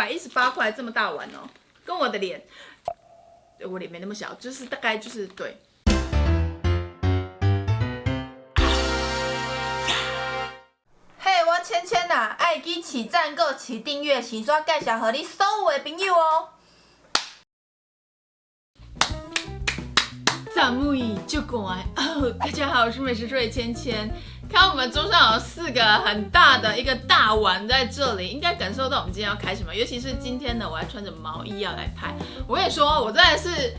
118塊這麼大碗哦，跟我的臉，我臉沒那麼小，就是大概就是對。嘿，我芊芊啊，愛記起讚、個起訂閱、起刷介紹給你所有的朋友哦。咱們就過來哦！大家好，我是美食助理芊芊。看我們桌上有4個很大的一個大碗在這裡，應該感受到我們今天要開什麼。尤其是今天呢，我還穿着毛衣要來拍。我跟你說，我真的是，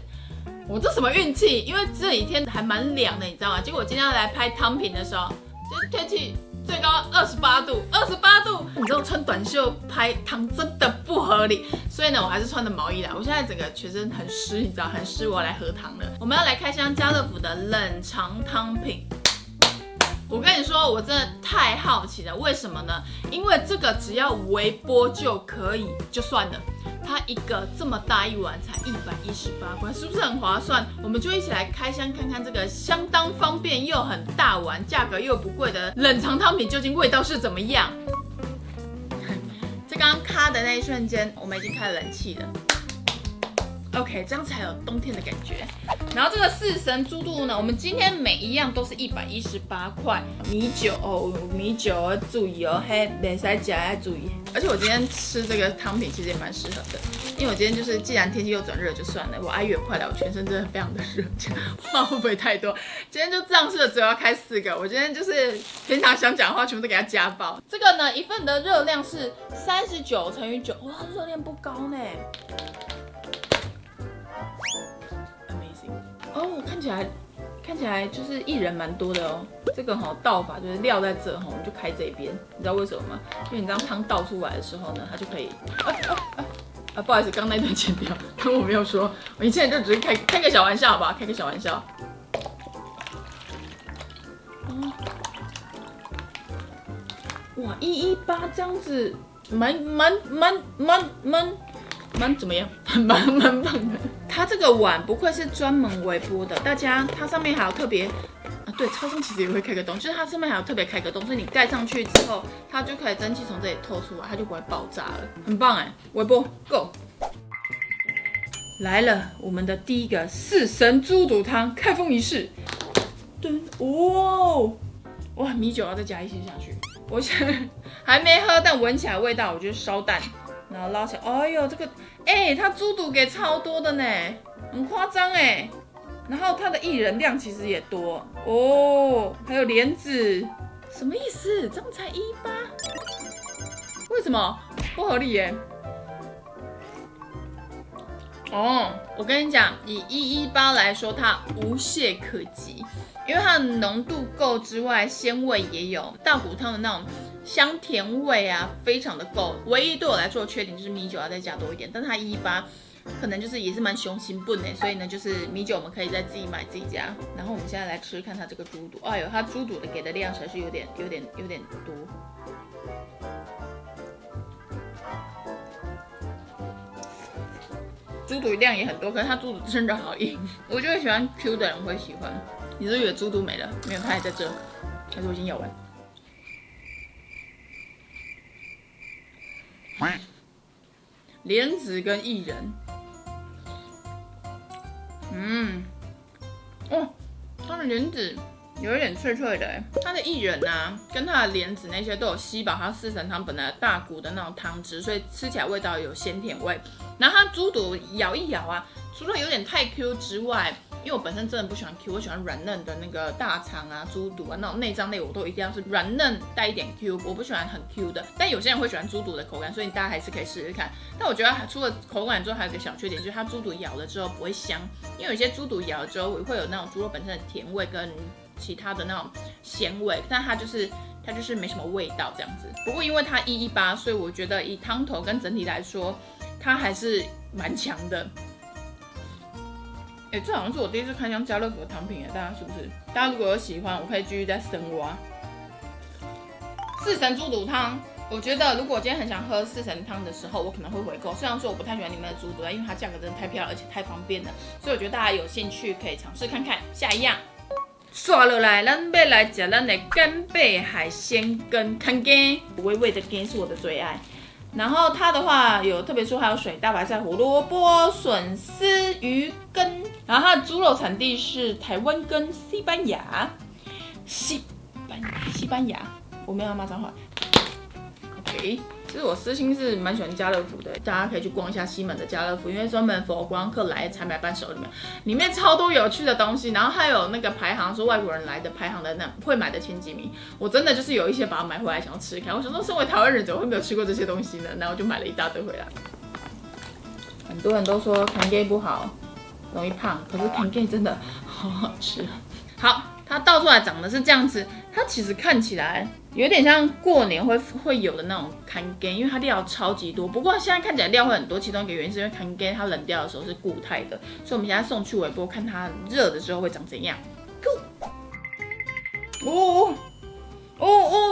我這什麼運氣？因為這幾天還蠻涼的，你知道嗎？結果我今天要來拍湯品的時候，就是天氣最高28度，28度，你知道穿短袖拍湯真的不合理，所以呢，我還是穿的毛衣來。我現在整個全身很濕，你知道，很濕，我要來喝湯了。我們要來開箱家樂福的冷藏湯品。我跟你說，我真的太好奇了，為什麼呢？因為這個只要微波就可以，就算了。它一個這麼大一碗才118塊，是不是很划算？我們就一起來開箱看看這個相當方便又很大碗、價格又不貴的冷藏湯品究竟味道是怎麼樣？在剛剛咔的那一瞬間，我們已經開了冷氣了。OK， 這樣才有冬天的感覺。然後這個4神豬肚呢，我們今天每一樣都是118塊。米酒哦，米酒要注意哦，嘿，袂使吃要注意。而且我今天吃這個湯品其實也蠻適合的，因為我今天就是既然天氣又轉熱就算了，我哀月快來，我全身真的非常的熱，話會不會太多？今天就這樣式的，只有要開4個。我今天就是平常想講的話，全部都給它加爆。這個呢，一份的熱量是39乘以9，哇，熱量不高呢。哦，看起來就是薏仁蠻多的哦。這個倒法就是料在這我們就開這邊，你知道為什麼嗎？因為你這樣湯倒出來的時候呢，它就可以不好意思，剛那段剪掉，刚我沒有說，我以前就只是開個小玩笑，好不好？開個小玩笑。哦，哇，118這樣子，蠻怎麼樣？蠻棒的。它這個碗不愧是專門微波的，大家它上面還有特別對，超商其實也會開個洞，就是它上面還有特別開個洞，所以你蓋上去之後，它就可以蒸汽從這裡透出來，它就不會爆炸了，很棒哎！微波 Go 來了，我們的第一個4神豬肚湯開封儀式，哇，米酒要再加一些下去，我想還沒喝，但聞起來味道我覺得燒淡。然後撈起來，哎呦，這個，它豬肚給超多的呢，很誇張哎。然後它的薏仁量其實也多哦，還有蓮子，什麼意思？這樣才118？為什麼？不合理耶。哦，我跟你講，以118來說，它無懈可擊，因為它的濃度夠之外，鮮味也有，大骨湯的那種香甜味啊，非常的夠。唯一對我來說的缺點就是米酒要再加多一點，但是它118可能就是也是蠻雄心笨的，所以呢，就是米酒我們可以再自己買自己加。然後我们现在來吃看它這個豬肚，哎呦，它豬肚的給的量實在是有點多。豬肚量也很多，可是它豬肚真的好硬，我就會喜歡 Q 的人會喜歡。你是不是以為豬肚沒了？沒有，它還在這，但是我已經咬完。蓮子跟薏仁，它的蓮子有一點脆脆的，它的薏仁啊，跟它的蓮子那些都有吸飽它4神湯本來的大骨的那種湯汁，所以吃起來味道有鮮甜味。然後它豬肚咬一咬啊，除了有點太 Q 之外，因為我本身真的不喜歡 Q， 我喜歡軟嫩的那個大腸啊、豬肚啊那種內臟類，我都一定要是軟嫩帶一點 Q， 我不喜歡很 Q 的。但有些人會喜歡豬肚的口感，所以大家還是可以試試看。但我覺得除了口感之後，還有一個小缺點，就是它豬肚咬了之後不會香，因為有些豬肚咬了之後會有那種豬肉本身的甜味跟其他的那種鹹味，但它就是沒什麼味道這樣子。不過因為它118，所以我覺得以湯頭跟整體來說，它還是蠻強的。這好像是我第一次開箱家樂福的湯品，大家是不是？大家如果有喜歡，我可以繼續再深挖。4神豬肚湯，我覺得如果我今天很想喝4神湯的時候，我可能會回購。雖然說我不太喜歡裡面的豬肚，因為它價格真的太漂亮，而且太方便了，所以我覺得大家有興趣可以嘗試看看。下一樣，刷落來，咱要來吃咱的干貝海鮮跟看羹，微微的羹是我的最愛。然後它的話有特別說還有水、大白菜、胡蘿蔔、筍絲、魚羹。然後它的豬肉產地是台灣跟西班牙。西班牙，我沒有要罵髒話。OK。其實我私心是蠻喜歡家樂福的，大家可以去逛一下西門的家樂福，因為專門for觀光客來採買伴手裡面超多有趣的東西，然後還有那個排行，說外國人來的排行的那會買的前幾名，我真的就是有一些把它買回來想要吃看。我想說，身為台灣人怎麼會沒有吃過這些東西呢？然後我就買了一大堆回來。很多人都說candy cane不好，容易胖，可是candy cane真的好好吃。好，它倒出來長得是這樣子，它其實看起來有點像過年會有的那種candy cane，因為它料超級多。不過現在看起來料會很多，其中一個原因是因為candy cane它冷掉的时候是固態的，所以我們現在送去微波看它熱的时候會長怎樣。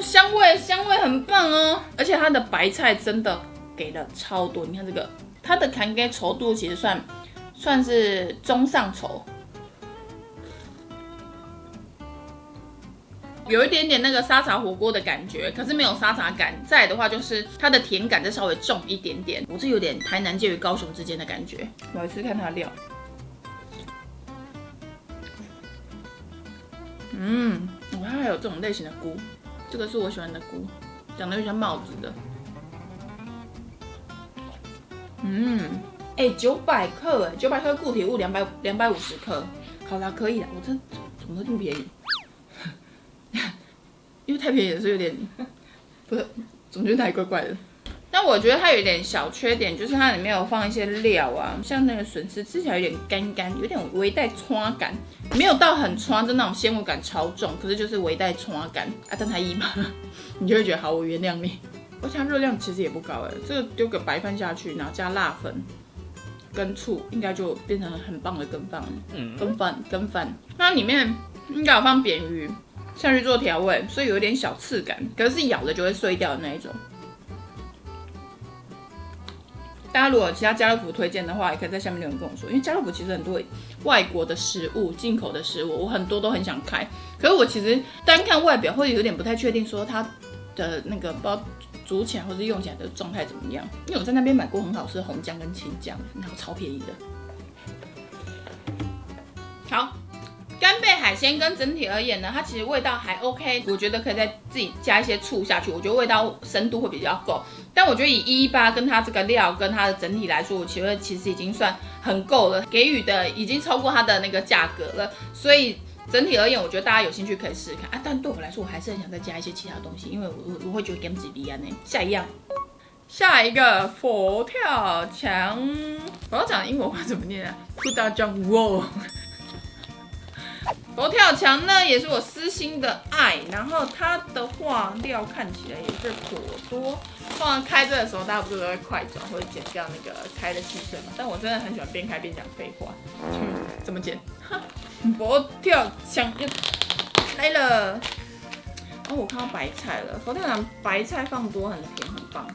香味很棒哦，而且它的白菜真的給了超多。你看这個，它的candy cane稠度其實算是中上稠。有一點點那個沙茶火鍋的感覺，可是沒有沙茶感。再來的話就是它的甜感再稍微重一點點，我是有點台南介於高雄之間的感覺。我来吃看它的料，它還有這種類型的菇，這個是我喜歡的菇，長得有點像帽子的。900克900克固體物250克，好啦，可以啦，我真怎麼都这麼便宜。因為太便宜的是有點，不是，總覺得哪裡怪怪的。但我覺得它有一點小缺點，就是它裡面有放一些料啊，像那個筍絲吃起來有點乾，有點微帶湍感，沒有到很湍，就那種纖維感超重，可是就是微帶湍感啊。但它一嘛，你就會覺得好，我原諒你。而且它熱量其實也不高這個丟個白飯下去，然後加辣粉跟醋，應該就變成很棒的羹飯。那裡面應該有放扁魚下去做調味，所以有一點小刺感，可是咬了就會碎掉的那一種。大家如果有其他家樂福推薦的話，也可以在下面留言跟我說，因為家樂福其實很多外國的食物、進口的食物，我很多都很想開，可是我其實單看外表會有點不太確定，說它的那個不知道煮起來或是用起來的狀態怎麼樣。因為我在那邊買過很好吃的紅醬跟青醬，然後超便宜的。好。干貝海鮮跟整體而言呢，它其實味道還 OK， 我覺得可以再自己加一些醋下去，我覺得味道深度會比較夠。但我覺得以118跟它這個料跟它的整體來說，我覺得其實已經算很夠了，給予的已經超過它的那個價格了。所以整體而言，我覺得大家有興趣可以試試看啊。但對我來說，我還是很想再加一些其他東西，因為我會覺得減脂利安呢。下一個佛跳牆，我要講的英文話怎麼念啊 ？Put down wall。佛跳牆呢，也是我私心的愛。然後它的話料看起來也是頗多。通常開這的時候，大家不是都會快轉或者剪掉那個開的氣氛嘛？但我真的很喜歡邊開邊講廢話。怎麼剪？佛跳牆又來了。我看到白菜了。佛跳牆白菜放多很甜，很棒。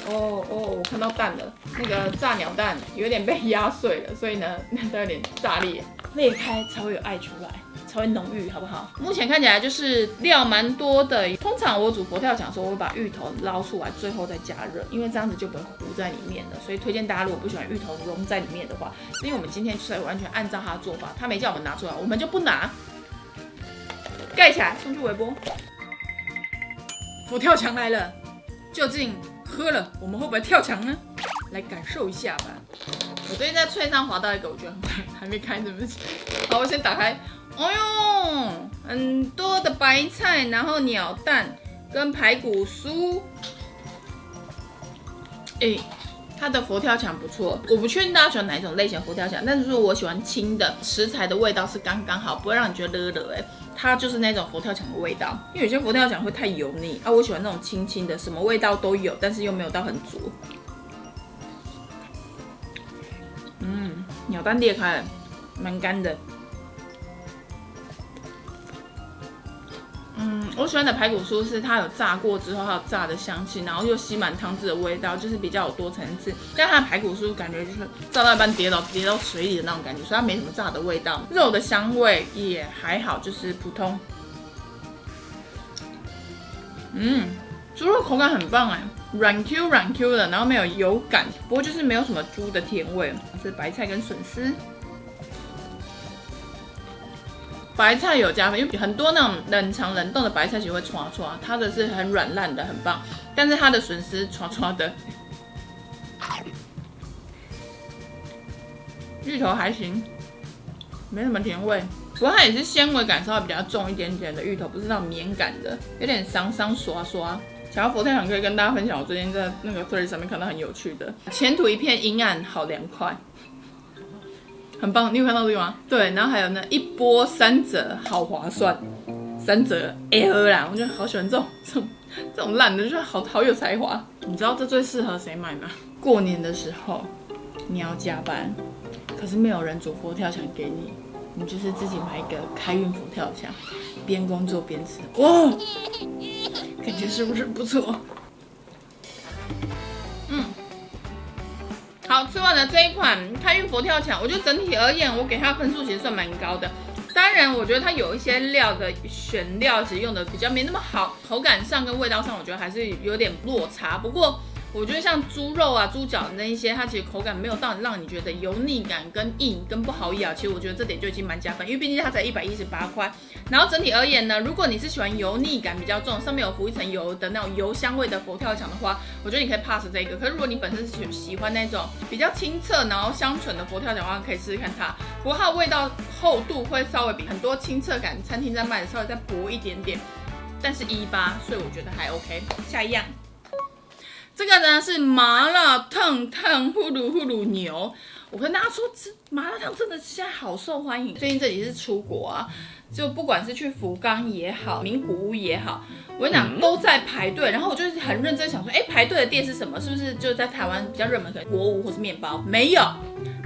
我看到蛋了。那個炸鳥蛋有點被壓碎了，所以呢，它有點炸裂。裂開才會有愛出來，才會濃郁，好不好？目前看起來就是料蠻多的。通常我煮佛跳牆的時候，我會把芋頭撈出來，最後再加熱，因為這樣子就不會糊在裡面了。所以推薦大家，如果不喜歡芋頭融在裡面的話，因為我們今天就是完全按照他的做法，他沒叫我們拿出來，我們就不拿。蓋起來，送去微波。佛跳牆來了，究竟喝了我們會不會跳牆呢？來感受一下吧。我最近在脆上滑到一個，我覺得還沒開，對不起。好，我先打開。很多的白菜，然後鳥蛋跟排骨酥。它的佛跳牆不錯，我不確定大家喜歡哪一種類型的佛跳牆，但是我喜歡輕的，食材的味道是剛剛好，不會讓你覺得熱熱它就是那種佛跳牆的味道，因為有些佛跳牆會太油膩啊，我喜歡那種輕輕的，什麼味道都有，但是又沒有到很足。鳥蛋裂開了，蠻乾的。我喜歡的排骨酥是它有炸過之後，它有炸的香氣，然後又吸滿湯汁的味道，就是比較有多層次。但它的排骨酥感覺就是炸到一半跌到水裡的那種感覺，所以它沒什麼炸的味道。肉的香味也還好，就是普通。豬肉口感很棒軟 Q 軟 Q 的，然後沒有油感，不過就是沒有什麼豬的甜味。這是白菜跟筍絲，白菜有加分，因為很多那種冷藏冷凍的白菜其實會刷刷，它的是很軟爛的，很棒。但是它的筍絲刷刷的，芋頭還行，沒什麼甜味。不過它也是纖維感稍微比較重一點點的芋頭，不是那種綿感的，有點桑桑刷刷。想要佛跳牆可以跟大家分享，我最近在那個 Threads 上面看到很有趣的，前途一片陰暗，好涼快，很棒。你有看到這個嗎？對，然後還有那一波三折，好划算，三折 L 啦，我覺得好喜歡這種爛的，就是好有才華。你知道這最適合誰買嗎？過年的時候你要加班，可是沒有人煮佛跳牆給你。你就是自己買一個開運佛跳牆，邊工作邊吃，哇，感覺是不是不錯？好，吃完了這一款開運佛跳牆，我覺得整體而言，我給它的分數其實算蠻高的。當然，我覺得它有一些料的選料其實用的比較沒那麼好，口感上跟味道上，我覺得還是有點落差。不過，我覺得像豬肉啊、豬腳那一些，它其實口感沒有到讓你覺得油膩感跟硬跟不好咬，其實我覺得這點就已經蠻加分，因為畢竟它才118塊。然後整體而言呢，如果你是喜歡油膩感比較重，上面有浮一層油的那種油香味的佛跳牆的話，我覺得你可以 pass 這個。可是如果你本身是喜歡那種比較清澈然後香醇的佛跳牆的話，可以試試看它。不過它的味道厚度會稍微比很多清澈感餐廳在賣的稍微再薄一點點，但是118，所以我覺得還 OK。下一樣。這個呢是麻辣燙呼嚕牛，我跟大家說，這麻辣燙真的現在好受歡迎。最近這裡是出國啊，就不管是去福岡也好，名古屋也好，我跟你講都在排隊。然後我就很認真想說，排隊的店是什麼？是不是就在台灣比較熱門，可能國屋或是麵包？沒有，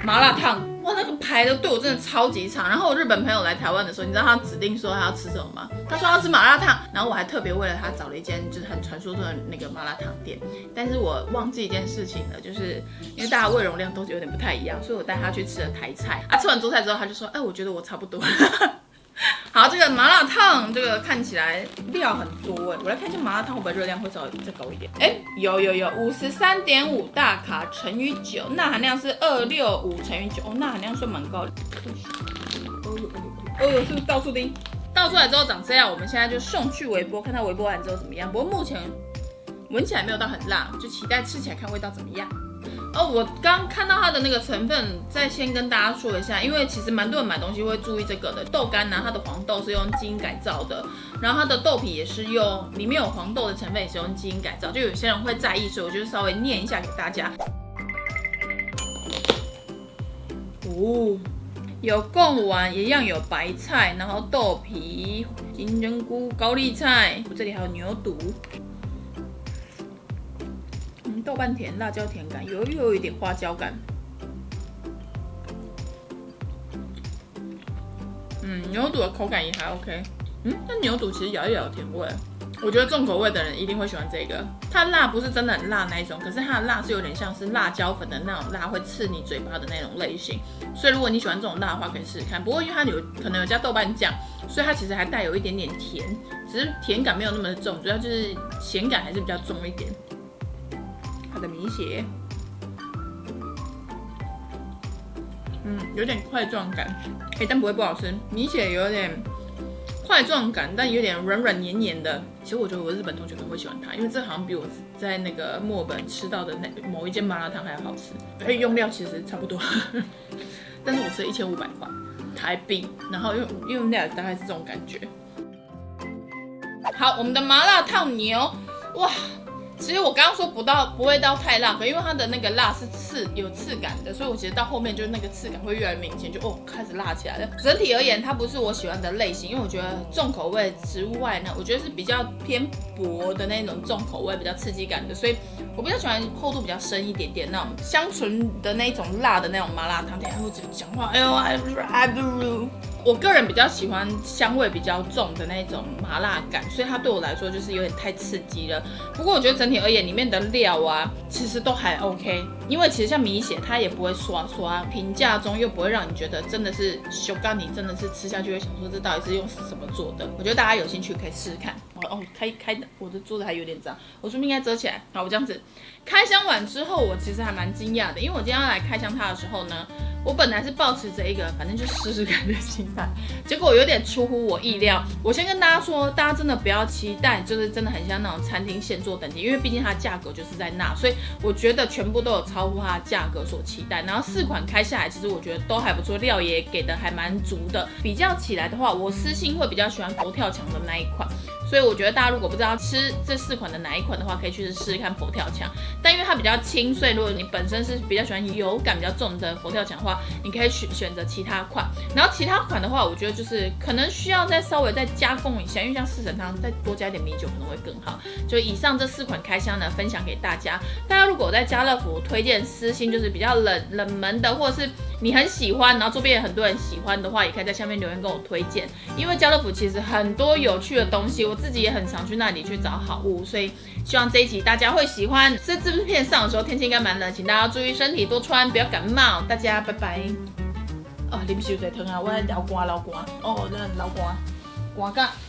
麻辣燙。哇，那個排的隊伍真的超級長。然後我日本朋友來台灣的時候，你知道他指定說他要吃什麼嗎？他說要吃麻辣燙。然後我還特別為了他找了一間就是很傳說中的那個麻辣燙店。但是我忘記一件事情了，就是因為大家胃容量都有點不太一樣，所以我带他去吃了台菜。吃完桌菜之後，他就說，我觉得我差不多。好，這個麻辣燙，這個看起來料很多我來看一下麻辣燙會不會熱量會稍微再高一點。有53.5大卡乘以9，鈉含量是265乘以9，鈉含量算蠻高的。是不是倒數丁？倒出來之後長這樣，我們現在就送去微波，看它微波完之後怎麼樣。不過目前聞起來沒有到很辣，就期待吃起來看味道怎麼樣。我剛看到它的那個成分，再先跟大家說一下，因為其實蠻多人買東西會注意這個的。豆乾呢，它的黃豆是用基因改造的，然後它的豆皮也是用裡面有黃豆的成分，也是用基因改造，就有些人會在意，所以我就稍微念一下給大家。有貢丸，一樣有白菜，然後豆皮、金針菇、高麗菜，這裡還有牛肚。豆瓣甜，辣椒甜感，又有一點花椒感。牛肚的口感也還 OK。但牛肚其實咬一咬有甜味。我覺得重口味的人一定會喜歡這個。它辣不是真的很辣那一種，可是它的辣是有點像是辣椒粉的那種辣，會刺你嘴巴的那種類型。所以如果你喜歡這種辣的話，可以試試看。不過因為它可能有加豆瓣醬，所以它其實還帶有一點點甜，只是甜感沒有那麼的重，主要就是鹹感還是比較重一點。它的米血，有點塊狀感，但不會不好吃。米血有點塊狀感，但有點軟軟黏黏的。其實我覺得我日本同學可能會喜歡它，因為這好像比我在那個墨爾本吃到的那某一間麻辣燙還要好吃。而且用料其實差不多，但是我吃了1500塊台幣，然後用料大概是這種感覺。好，我們的麻辣燙牛，哇！其實我剛剛說不會到太辣，可因為它的那個辣是有刺感的，所以我其實到後面就那個刺感會越來越明顯，就開始辣起來了。整體而言，它不是我喜歡的類型，因為我覺得重口味之外呢，我覺得是比较偏薄的那種重口味，比較刺激感的，所以我比較喜歡厚度比較深一點點那種香醇的那種辣的那種麻辣燙。等一下我講話，我個人比較喜歡香味比較重的那種麻辣感，所以它對我來說就是有點太刺激了。不過我覺得整體而言，裡面的料啊，其實都還 OK。因為其實像米血，它也不會刷刷，平價中又不會讓你覺得真的是修干，你真的是吃下去會想說這到底是用什麼做的。我覺得大家有興趣可以試試看。哦，我的桌子還有點髒，我順便應該遮起來。好，我這樣子開箱完之後，我其實還蠻驚訝的，因為我今天要來開箱它的時候呢，我本來是抱持着一個反正就試試看的心態，結果有點出乎我意料。我先跟大家說，大家真的不要期待，就是真的很像那種餐廳現做等級，因為畢竟它的價格就是在那，所以我覺得全部都有超乎它的價格所期待。然後4款開下來，其實我覺得都還不錯，料也給的還蠻足的。比較起來的話，我私心會比較喜歡佛跳牆的那一款，所以我覺得大家如果不知道吃這4款的哪一款的話，可以去試試看佛跳牆。但因為它比較輕，所以如果你本身是比較喜歡油感比較重的佛跳牆的話，你可以選擇其他款。然后其他款的話，我覺得就是可能需要稍微再加工一下，因為像4神湯再多加一點米酒可能會更好。就以上這4款開箱呢，分享給大家。大家如果在家樂福推薦私心就是比較冷門的，或者是你很喜歡，然後周邊也很多人喜歡的話，也可以在下面留言跟我推薦。因為家樂福其實很多有趣的東西，我自己也很常去那裡去找好物，所以希望這一集大家會喜歡。这支片上的時候天氣應該蠻冷，請大家注意身體，多穿，不要感冒。大家拜拜。哦，啉燒水湯啊，我在流汗。哦，真的流汗，汗到。